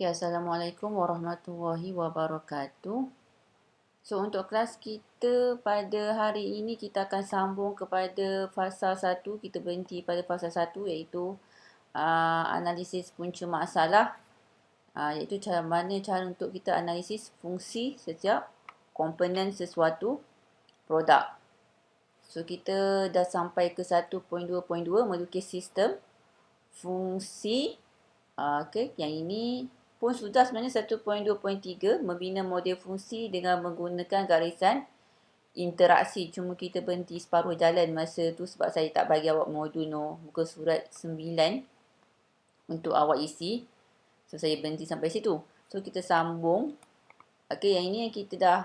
Okay, Assalamualaikum warahmatullahi wabarakatuh. So, untuk kelas kita pada hari ini, kita akan sambung kepada fasa 1. Kita berhenti pada fasa 1 iaitu analisis punca masalah. Iaitu mana cara untuk kita analisis fungsi setiap komponen sesuatu produk. So, kita dah sampai ke 1.2.2 melukis sistem fungsi. Okay, yang ini pun sudah sebenarnya 1.2.3 membina model fungsi dengan menggunakan garisan interaksi. Cuma kita berhenti separuh jalan masa tu sebab saya tak bagi awak modul muka surat 9 untuk awak isi. So, saya berhenti sampai situ. So, kita sambung. Okay, yang ini yang kita dah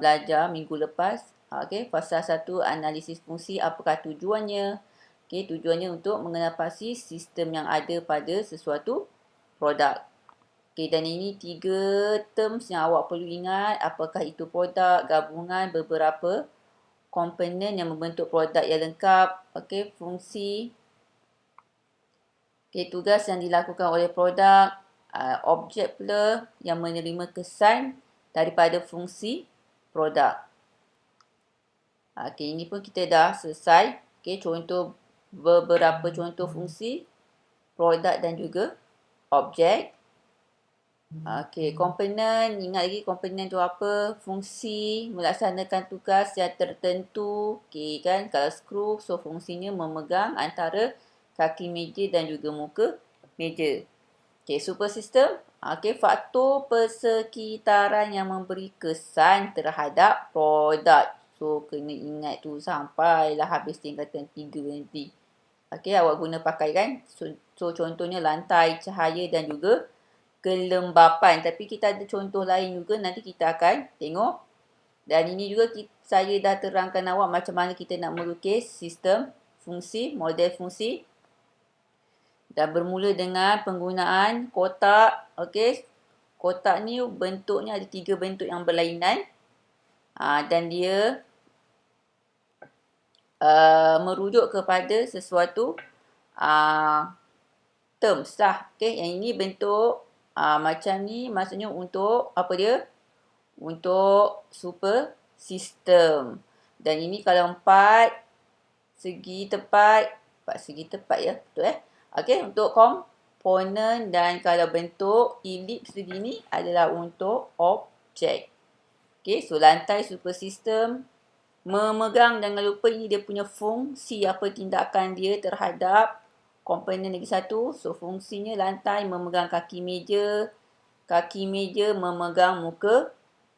belajar minggu lepas. Okay, fasa 1 analisis fungsi. Apakah tujuannya? Okay, tujuannya untuk mengenal pasti sistem yang ada pada sesuatu produk. Okay, dan ini 3 terms yang awak perlu ingat. Apakah itu produk, gabungan beberapa komponen yang membentuk produk yang lengkap. Okay, fungsi. Okay, tugas yang dilakukan oleh produk. Objek pula yang menerima kesan daripada fungsi produk. Okay, ini pun kita dah selesai. Okay, beberapa contoh fungsi produk dan juga objek. Okey, komponen, ingat lagi komponen tu apa? Fungsi melaksanakan tugas yang tertentu. Okey kan, kalau skru, so fungsinya memegang antara kaki meja dan juga muka meja. Okey, super system. Okey, faktor persekitaran yang memberi kesan terhadap produk. So, kena ingat tu sampailah habis tingkatan 3 nanti. Okey, awak guna pakai kan? So, contohnya lantai, cahaya dan juga kelembapan. Tapi kita ada contoh lain juga, nanti kita akan tengok. Dan ini juga saya dah terangkan awak macam mana kita nak melukis sistem fungsi, model fungsi. Dan bermula dengan penggunaan kotak. Okey, kotak ni bentuknya ada 3 bentuk yang berlainan. Dan dia merujuk kepada sesuatu terms lah. Okey, yang ini bentuk macam ni, maksudnya untuk apa dia? Untuk super system. Dan ini kalau 4 segi tepat ya, betul Okey, untuk komponen, dan kalau bentuk elips begini adalah untuk objek. Okey, so lantai super system memegang, jangan lupa ini dia punya fungsi, apa tindakan dia terhadap komponen lagi satu. So, fungsinya lantai memegang kaki meja memegang muka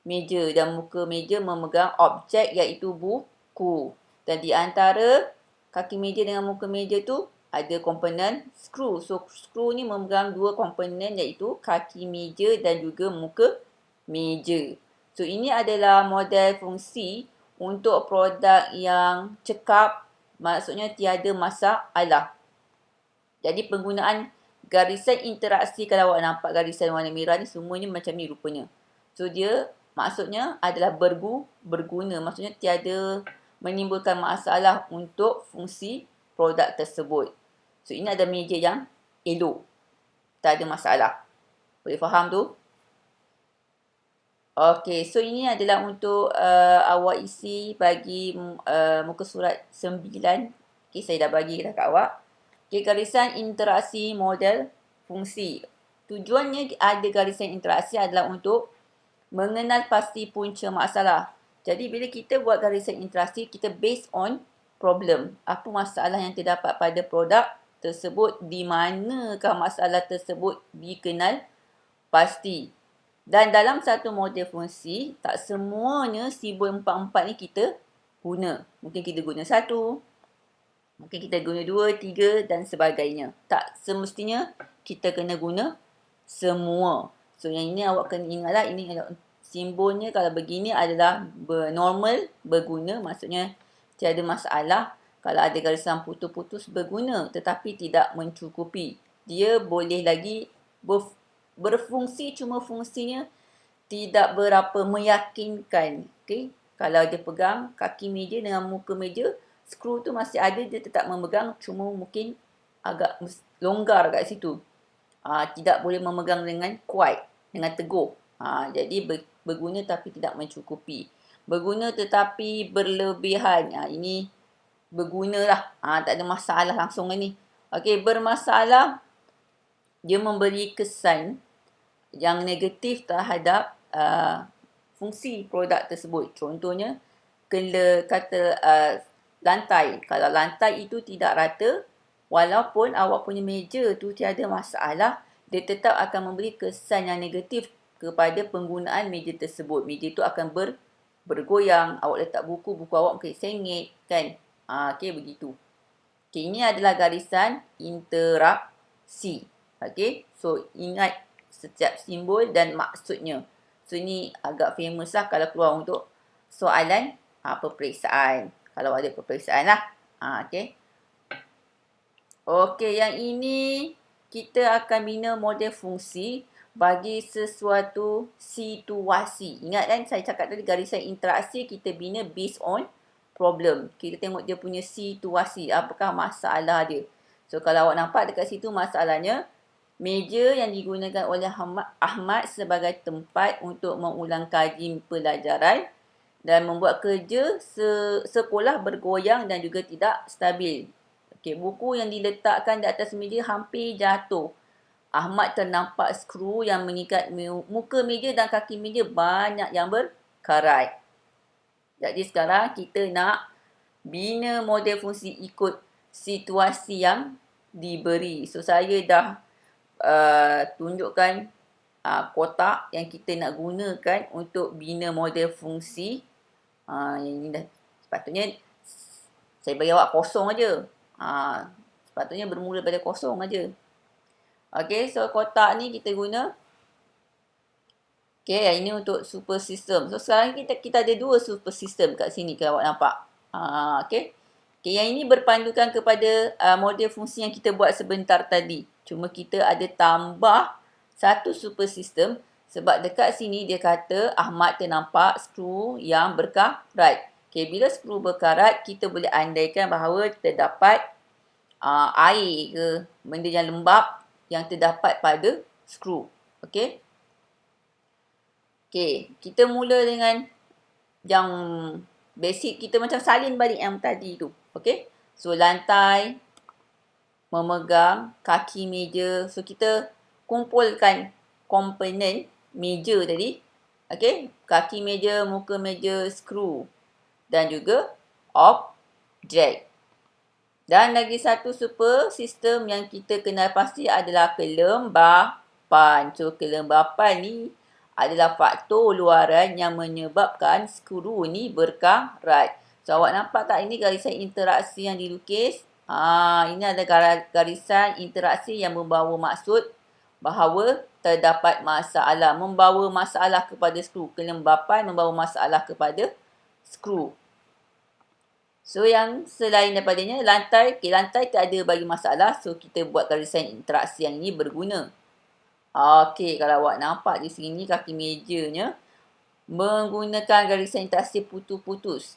meja, dan muka meja memegang objek iaitu buku. Dan di antara kaki meja dengan muka meja tu ada komponen skru. So, skru ni memegang 2 komponen iaitu kaki meja dan juga muka meja. So, ini adalah model fungsi untuk produk yang cekap, maksudnya tiada masalah. Jadi penggunaan garisan interaksi, kalau awak nampak garisan warna merah ni, semuanya macam ni rupanya. So, dia maksudnya adalah berguna. Maksudnya tiada menimbulkan masalah untuk fungsi produk tersebut. So, ini ada meja yang elok. Tak ada masalah. Boleh faham tu? Okey, so ini adalah untuk awak isi bagi muka surat 9. Okey, saya dah bagi dah kat awak. Okey, garisan interaksi model fungsi. Tujuannya ada garisan interaksi adalah untuk mengenal pasti punca masalah. Jadi, bila kita buat garisan interaksi, kita based on problem. Apa masalah yang terdapat pada produk tersebut, di manakah masalah tersebut dikenal pasti. Dan dalam satu model fungsi, tak semuanya simbol 4-4 ni kita guna. Mungkin kita guna 1, mungkin kita guna 2, 3 dan sebagainya. Tak semestinya kita kena guna semua. So, yang ini awak kena ingatlah, ini simbolnya kalau begini adalah normal, berguna. Maksudnya tiada masalah. Kalau ada garisan putus-putus, berguna tetapi tidak mencukupi. Dia boleh lagi berfungsi, cuma fungsinya tidak berapa meyakinkan. Okay? Kalau dia pegang kaki meja dengan muka meja, skru tu masih ada, dia tetap memegang, cuma mungkin agak longgar kat situ. tidak boleh memegang dengan kuat, dengan teguh. Jadi berguna tapi tidak mencukupi. Berguna tetapi berlebihan. Ini bergunalah. Tak ada masalah langsung ni. Okey, bermasalah, dia memberi kesan yang negatif terhadap fungsi produk tersebut. Contohnya, kata lantai. Kalau lantai itu tidak rata, walaupun awak punya meja tu tiada masalah, dia tetap akan memberi kesan yang negatif kepada penggunaan meja tersebut. Meja itu akan bergoyang. Awak letak buku awak mungkin sengit, kan? Okey, begitu. Okey, ini adalah garisan interaksi. Okey, so ingat setiap simbol dan maksudnya. So ini agak famous lah kalau keluar untuk soalan peperiksaan. Kalau ada peperiksaan lah. Okey. Okey, yang ini kita akan bina model fungsi bagi sesuatu situasi. Ingat kan saya cakap tadi garisan interaksi kita bina based on problem. Kita tengok dia punya situasi. Apakah masalah dia. So kalau awak nampak dekat situ masalahnya, meja yang digunakan oleh Ahmad sebagai tempat untuk mengulang kaji pelajaran dan membuat kerja sekolah bergoyang dan juga tidak stabil. Okey, buku yang diletakkan di atas meja hampir jatuh. Ahmad ternampak skru yang mengikat muka meja dan kaki meja banyak yang berkarat. Jadi sekarang kita nak bina model fungsi ikut situasi yang diberi. So saya dah tunjukkan kotak yang kita nak gunakan untuk bina model fungsi. Yang ini dah sepatutnya saya bagi awak kosong aja. Sepatutnya bermula pada kosong aja. Okey, so kotak ni kita guna. Okey, yang ini untuk super system. So sekarang kita ada dua super system kat sini kalau awak nampak. Okey. Okey, yang ini berpandukan kepada model fungsi yang kita buat sebentar tadi. Cuma kita ada tambah satu super system sebab dekat sini dia kata Ahmad ternampak skru yang berkarat. Okey, bila skru berkarat, kita boleh andaikan bahawa terdapat air ke benda yang lembap yang terdapat pada skru. Okey. Okey, kita mula dengan yang basic kita macam salin balik yang tadi tu. Okey. So lantai memegang kaki meja. So kita kumpulkan komponen meja tadi. Okey, kaki meja, muka meja, skru dan juga objek. Dan lagi satu super sistem yang kita kenal pasti adalah kelembapan. So kelembapan ni adalah faktor luaran yang menyebabkan skru ni berkarat. So awak nampak tak ini garisan interaksi yang dilukis? Ini ada garisan interaksi yang membawa maksud bahawa terdapat masalah. Membawa masalah kepada skru. Kelembapan membawa masalah kepada skru. So yang selain daripadanya lantai. Okay, lantai tak ada bagi masalah. So kita buat garisan interaksi yang ini berguna. Okey, kalau awak nampak di sini kaki mejanya menggunakan garisan interaksi putus-putus.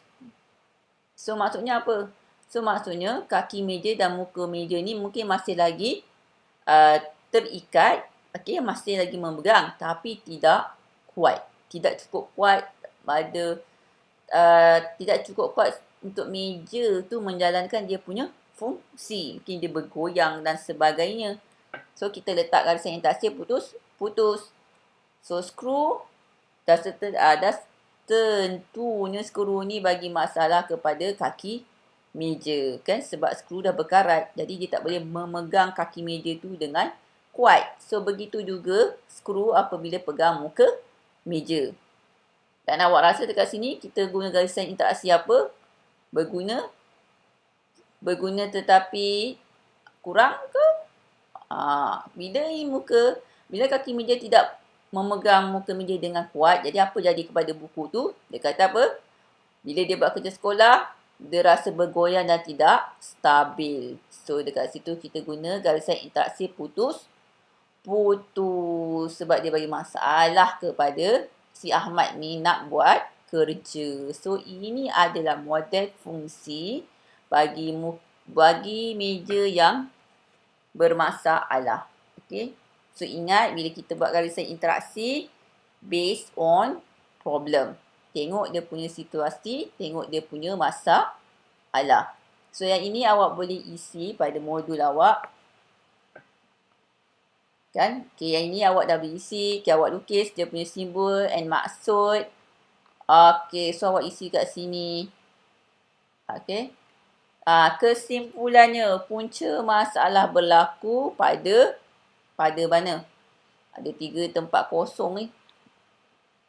So maksudnya apa? So maksudnya kaki meja dan muka meja ni mungkin masih lagi terikat. Okey, masih lagi memegang tapi tidak kuat. Tidak cukup kuat pada tidak cukup kuat untuk meja tu menjalankan dia punya fungsi. Mungkin dia bergoyang dan sebagainya. So, kita letak garisan interaksi putus. So, skru dah tentunya skru ni bagi masalah kepada kaki meja. Kan? Sebab skru dah berkarat. Jadi, dia tak boleh memegang kaki meja tu dengan kuat. So, begitu juga skru apabila pegang muka meja. Dan awak rasa dekat sini kita guna garisan interaksi apa? Berguna tetapi kurang ke? Bila kaki meja tidak memegang muka meja dengan kuat, jadi apa jadi kepada buku tu? Dia kata apa? Bila dia buat kerja sekolah, dia rasa bergoyang dan tidak stabil. So dekat situ kita guna garisan interaksi putus. Sebab dia bagi masalah kepada si Ahmad ni nak buat kerja. So ini adalah model fungsi bagi meja yang bermasalah. Okey. So ingat bila kita buat garisan interaksi based on problem. Tengok dia punya situasi, tengok dia punya masalah. So yang ini awak boleh isi pada modul awak. Kan? Okay, yang ini awak dah boleh isi. Okay, awak lukis dia punya simbol and maksud. Okay, so awak isi kat sini. Okay. Kesimpulannya, punca masalah berlaku pada mana? Ada 3 tempat kosong ni.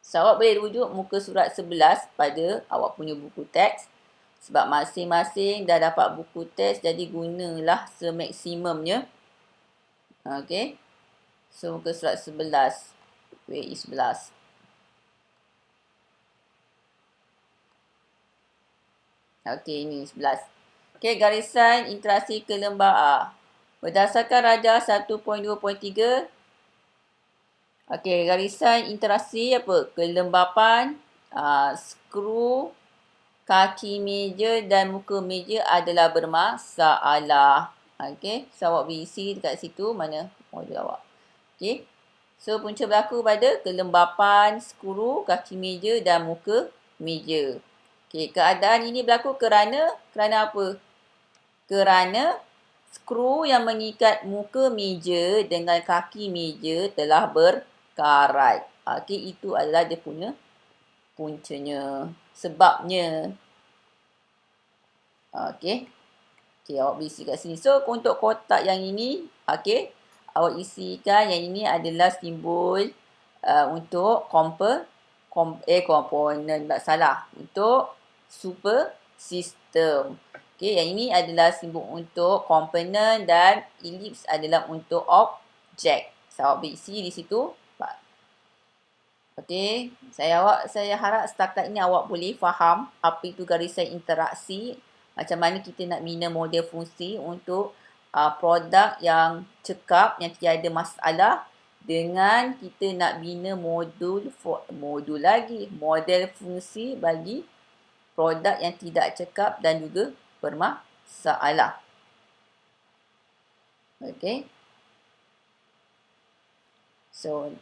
So, awak boleh rujuk muka surat 11 pada awak punya buku teks. Sebab masing-masing dah dapat buku teks, jadi gunalah semaksimumnya. Okay. So, muka surat 11. WI 11. Okay, ini 11. Okay, garisan interaksi ke lembar A. Berdasarkan Rajah 1.2.3. Okay, garisan interaksi apa? Kelembapan, skru, kaki meja dan muka meja adalah bermasalah. Okay, so awak boleh isi dekat situ mana modul awak. Okay, so punca berlaku pada kelembapan, skru, kaki meja dan muka meja. Okay, keadaan ini berlaku kerana apa? Kerana skru yang mengikat muka meja dengan kaki meja telah berkarat. Okay, itu adalah dia punya puncanya. Sebabnya. Okay. Okay, awak boleh isi kat sini. So, untuk kotak yang ini, okay, awak isikan yang ini adalah simbol untuk komponen, tak salah. Untuk super system. Okay, yang ini adalah simbol untuk komponen dan elips adalah untuk objek. So, awak boleh isi di situ. Okay, saya harap setakat ini awak boleh faham apa itu garisan interaksi, macam mana kita nak bina model fungsi untuk produk yang cekap, yang tiada masalah, dengan kita nak bina model fungsi bagi produk yang tidak cekap dan juga bermasalah. Okay. So,